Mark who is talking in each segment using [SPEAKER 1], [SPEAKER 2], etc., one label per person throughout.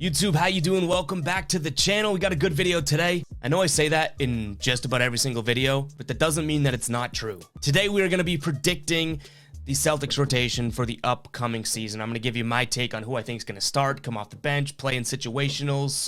[SPEAKER 1] YouTube, how you doing? Welcome back to the channel. We got a good video today. I know I say that in just about every single video, but that doesn't mean that it's not true. Today we are going to be predicting the Celtics rotation for the upcoming season. I'm going to give you my take on who I think is going to start, come off the bench, play in situations,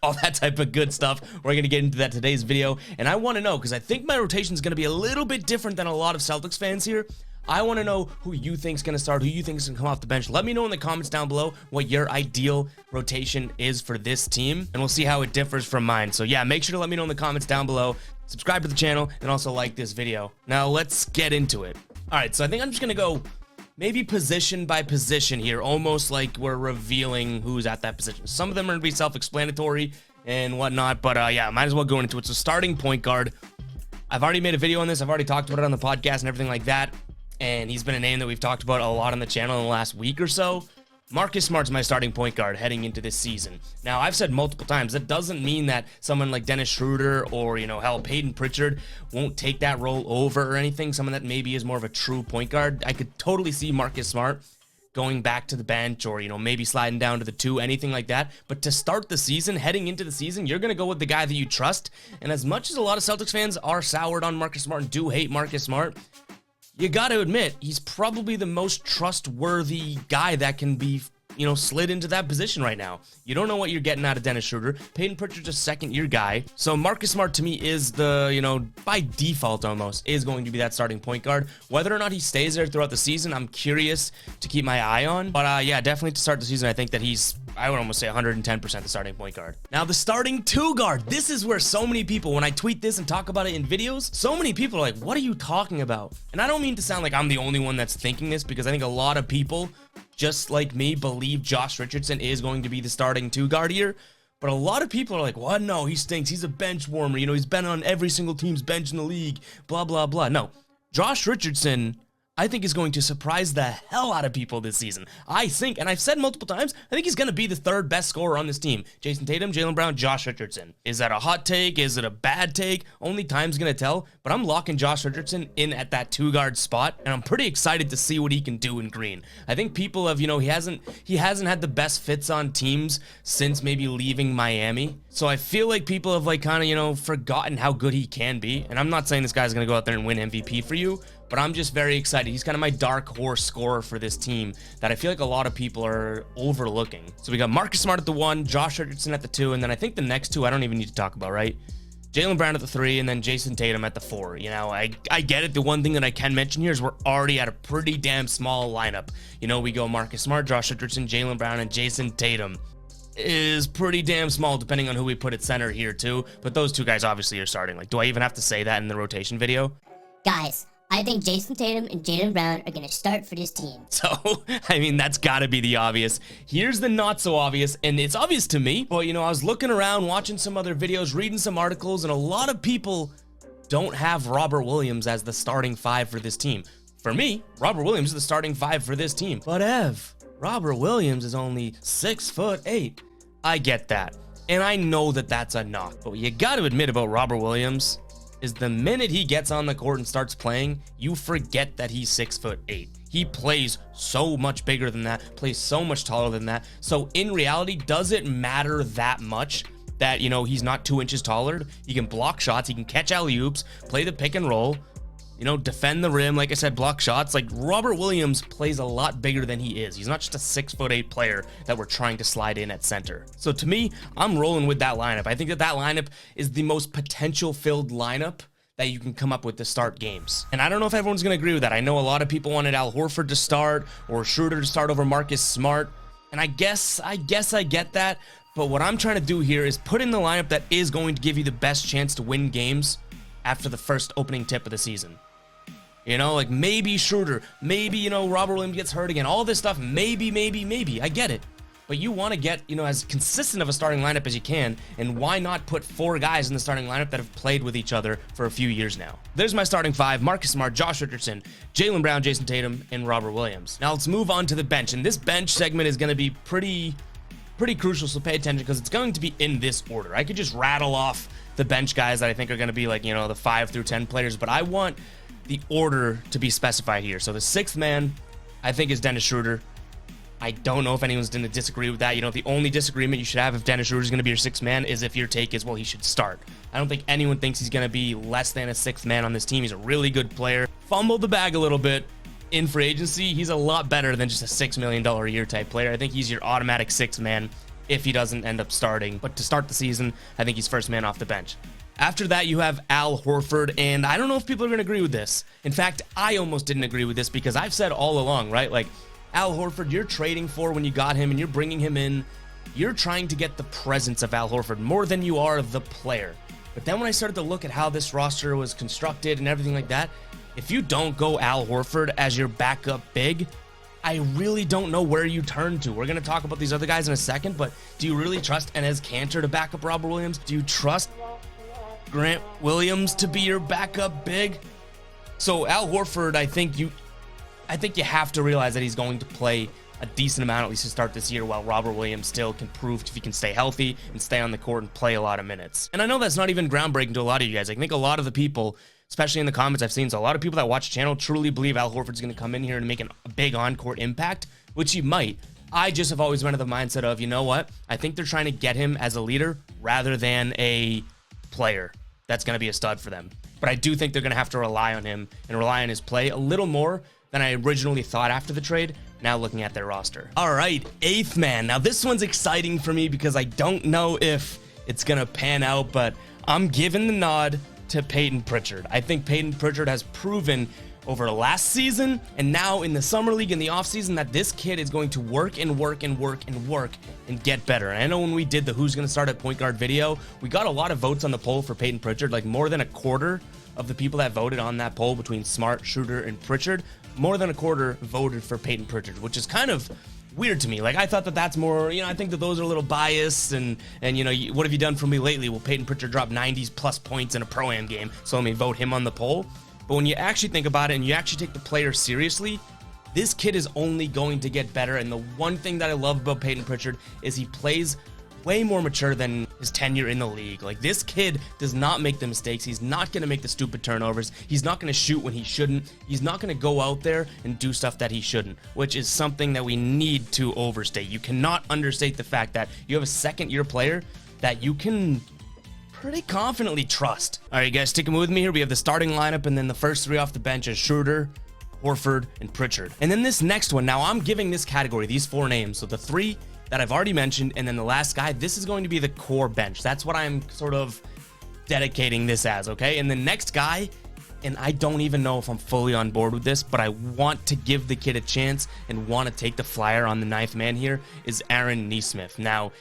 [SPEAKER 1] all that type of good stuff. We're going to get into that today's video, and I want to know, because I think my rotation is going to be a little bit different than a lot of Celtics fans here. I want to know who you think is going to start, who you think is going to come off the bench. Let me know in the comments down below what your ideal rotation is for this team, and we'll see how it differs from mine. So yeah, make sure to let me know in the comments down below. Subscribe to the channel, and also like this video. Now let's get into it. All right, so I think I'm just going to go maybe position by position here, almost like we're revealing who's at that position. Some of them are going to be self-explanatory and whatnot, but yeah, might as well go into it. So starting point guard. I've already made a video on this. I've already talked about it on the podcast and everything like that. And he's been a name that we've talked about a lot on the channel in the last week or so. Marcus Smart's my starting point guard heading into this season. Now, I've said multiple times, that doesn't mean that someone like Dennis Schroeder or, hell, Peyton Pritchard won't take that role over or anything. Someone that maybe is more of a true point guard. I could totally see Marcus Smart going back to the bench or, maybe sliding down to the 2, anything like that. But to start the season, heading into the season, you're going to go with the guy that you trust. And as much as a lot of Celtics fans are soured on Marcus Smart and do hate Marcus Smart, you got to admit, he's probably the most trustworthy guy that can be, slid into that position right now. You don't know what you're getting out of Dennis Schroeder. Peyton Pritchard's a second-year guy. So Marcus Smart, to me, is the, by default almost, is going to be that starting point guard. Whether or not he stays there throughout the season, I'm curious to keep my eye on. But yeah, definitely to start the season, I think that he's, I would almost say 110% the starting point guard. Now, the starting 2 guard. This is where so many people, when I tweet this and talk about it in videos, so many people are like, what are you talking about? And I don't mean to sound like I'm the only one that's thinking this, because I think a lot of people, just like me, believe Josh Richardson is going to be the starting 2 guard here. But a lot of people are like, what? No, he stinks. He's a bench warmer. He's been on every single team's bench in the league, blah, blah, blah. No, Josh Richardson, I think, is going to surprise the hell out of people this season. I think, and I've said multiple times, I think he's going to be the 3rd best scorer on this team. Jason Tatum, Jaylen Brown, Josh Richardson. Is that a hot take? Is it a bad take? Only time's going to tell, but I'm locking Josh Richardson in at that 2 guard spot, and I'm pretty excited to see what he can do in green. I think people have, he hasn't had the best fits on teams since maybe leaving Miami. So I feel like people have forgotten how good he can be. And I'm not saying this guy's going to go out there and win MVP for you, but I'm just very excited. He's kind of my dark horse scorer for this team that I feel like a lot of people are overlooking. So we got Marcus Smart at the 1, Josh Richardson at the 2, and then I think the next 2 I don't even need to talk about, right? Jaylen Brown at the 3, and then Jason Tatum at the 4. I get it. The one thing that I can mention here is we're already at a pretty damn small lineup. We go Marcus Smart, Josh Richardson, Jaylen Brown, and Jason Tatum. Is pretty damn small depending on who we put at center here too, but those 2 guys obviously are starting. Like, do I even have to say that in the rotation video?
[SPEAKER 2] Guys, I think Jason Tatum and Jaylen Brown are going to start for this team.
[SPEAKER 1] So, I mean, that's got to be the obvious. Here's the not so obvious, and it's obvious to me, but I was looking around, watching some other videos, reading some articles, and a lot of people don't have Robert Williams as the starting 5 for this team. For me, Robert Williams is the starting 5 for this team. But Robert Williams is only 6'8". I get that, and I know that that's a knock, but what you got to admit about Robert Williams is the minute he gets on the court and starts playing, you forget that he's 6'8". He plays so much bigger than that, plays so much taller than that. So in reality, does it matter that much that, he's not 2 inches taller? He can block shots, he can catch alley-oops, play the pick and roll, defend the rim, like I said, block shots. Like, Robert Williams plays a lot bigger than he is. He's not just a 6'8" player that we're trying to slide in at center. So to me, I'm rolling with that lineup. I think that lineup is the most potential-filled lineup that you can come up with to start games. And I don't know if everyone's going to agree with that. I know a lot of people wanted Al Horford to start or Schroeder to start over Marcus Smart. And I guess I get that. But what I'm trying to do here is put in the lineup that is going to give you the best chance to win games after the first opening tip of the season. Like maybe Schroeder, maybe, Robert Williams gets hurt again. All this stuff, maybe. I get it. But you want to get, as consistent of a starting lineup as you can, and why not put 4 guys in the starting lineup that have played with each other for a few years now? There's my starting 5, Marcus Smart, Josh Richardson, Jaylen Brown, Jason Tatum, and Robert Williams. Now let's move on to the bench, and this bench segment is going to be pretty crucial, so pay attention, because it's going to be in this order. I could just rattle off the bench guys that I think are going to be like, the 5 through 10 players, but I want the order to be specified here. So the 6th man, I think, is Dennis Schroeder. I don't know if anyone's going to disagree with that. You know, the only disagreement you should have if Dennis Schroeder is going to be your sixth man is if your take is, well, he should start. I don't think anyone thinks he's going to be less than a sixth man on this team. He's a really good player. Fumbled the bag a little bit in free agency. He's a lot better than just a $6 million a year type player. I think he's your automatic sixth man if he doesn't end up starting. But to start the season, I think he's first man off the bench. After that, you have Al Horford, and I don't know if people are going to agree with this. In fact, I almost didn't agree with this because I've said all along, right? Like, Al Horford, you're trading for when you got him and you're bringing him in. You're trying to get the presence of Al Horford more than you are the player. But then when I started to look at how this roster was constructed and everything like that, if you don't go Al Horford as your backup big, I really don't know where you turn to. We're going to talk about these other guys in a second, but do you really trust Enes Kanter to back up Robert Williams? Do you trust Grant Williams to be your backup big? So Al Horford, I think you have to realize that he's going to play a decent amount, at least to start this year, while Robert Williams still can prove if he can stay healthy and stay on the court and play a lot of minutes. And I know that's not even groundbreaking to a lot of you guys. I think a lot of the people, especially in the comments I've seen, so a lot of people that watch the channel truly believe Al Horford's going to come in here and make a big on-court impact, which he might. I just have always been of the mindset of, you know what? I think they're trying to get him as a leader rather than a player that's going to be a stud for them. But I do think they're going to have to rely on him and rely on his play a little more than I originally thought after the trade, now looking at their roster. All right, eighth man. Now this one's exciting for me because I don't know if it's going to pan out, but I'm giving the nod to Peyton Pritchard. I think Peyton Pritchard has proven over last season and now in the summer league in the offseason that this kid is going to work and work and work and work and get better. And I know when we did the who's going to start at point guard video, we got a lot of votes on the poll for Peyton Pritchard, like more than a quarter of the people that voted on that poll between Smart, Schroeder, and Pritchard, more than a quarter voted for Peyton Pritchard, which is kind of weird to me. Like, I thought that that's more, you know, I think that those are a little biased and you know, what have you done for me lately? Well, Peyton Pritchard dropped 90s plus points in a Pro-Am game, so let me vote him on the poll. But when you actually think about it and you actually take the player seriously, this kid is only going to get better. And the one thing that I love about Peyton Pritchard is he plays way more mature than his tenure in the league. Like, this kid does not make the mistakes. He's not going to make the stupid turnovers. He's not going to shoot when he shouldn't. He's not going to go out there and do stuff that he shouldn't, which is something that we need to overstate. You cannot understate the fact that you have a second-year player that you can pretty confidently trust. All right, guys, sticking with me here. We have the starting lineup, and then the first three off the bench is Schroeder, Horford, and Pritchard. And then this next one, now I'm giving this category, these four names, so the three that I've already mentioned, and then the last guy, this is going to be the core bench. That's what I'm sort of dedicating this as, okay? And the next guy, and I don't even know if I'm fully on board with this, but I want to give the kid a chance and want to take the flyer on the ninth man here, is Aaron Nesmith. Now,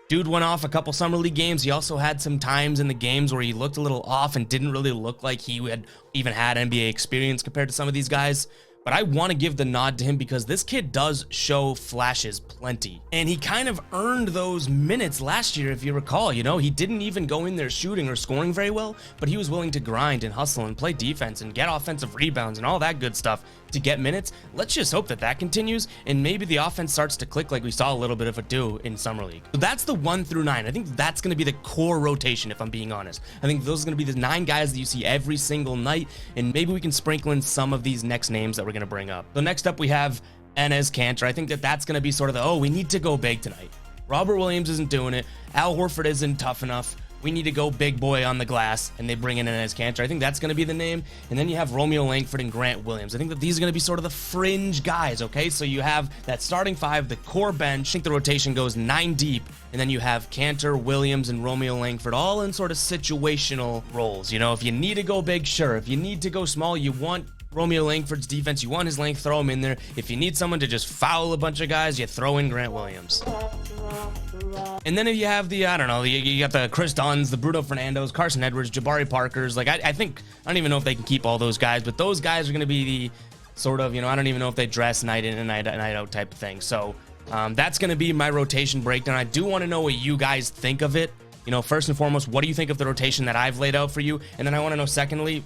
[SPEAKER 1] dude went off a couple summer league games. He also had some times in the games where he looked a little off and didn't really look like he had even had NBA experience compared to some of these guys. But I want to give the nod to him because this kid does show flashes plenty. And he kind of earned those minutes last year, if you recall. You know, he didn't even go in there shooting or scoring very well, but he was willing to grind and hustle and play defense and get offensive rebounds and all that good stuff to get minutes. Let's just hope that that continues and maybe the offense starts to click like we saw a little bit of it do in Summer League. So that's the 1 through 9. I think that's going to be the core rotation, if I'm being honest. I think those are going to be the 9 guys that you see every single night, and maybe we can sprinkle in some of these next names that we're going to bring up. So next up we have Enes Kanter. I think that that's going to be sort of the, oh, we need to go big tonight. Robert Williams isn't doing it. Al Horford isn't tough enough. We need to go big boy on the glass, and they bring in Enes Kanter. I think that's going to be the name. And then you have Romeo Langford and Grant Williams. I think that these are going to be sort of the fringe guys, okay? So you have that starting 5, the core bench. I think the rotation goes 9 deep, and then you have Kanter, Williams, and Romeo Langford all in sort of situational roles. You know, if you need to go big, sure. If you need to go small, you want Romeo Langford's defense, you want his length, throw him in there. If you need someone to just foul a bunch of guys, you throw in Grant Williams. And then if you have the, I don't know, you got the Chris Duns, the Bruno Fernandos, Carson Edwards, Jabari Parkers. Like, I think, I don't even know if they can keep all those guys, but those guys are going to be the sort of, you know, I don't even know if they dress night in and night out type of thing. So that's going to be my rotation breakdown. I do want to know what you guys think of it. You know, first and foremost, what do you think of the rotation that I've laid out for you? And then I want to know, secondly,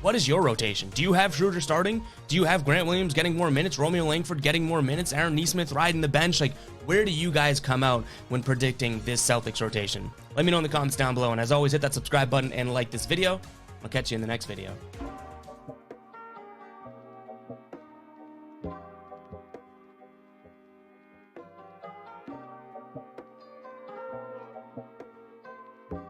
[SPEAKER 1] what is your rotation? Do you have Schroeder starting? Do you have Grant Williams getting more minutes? Romeo Langford getting more minutes? Aaron Nesmith riding the bench? Like, where do you guys come out when predicting this Celtics rotation? Let me know in the comments down below. And as always, hit that subscribe button and like this video. I'll catch you in the next video.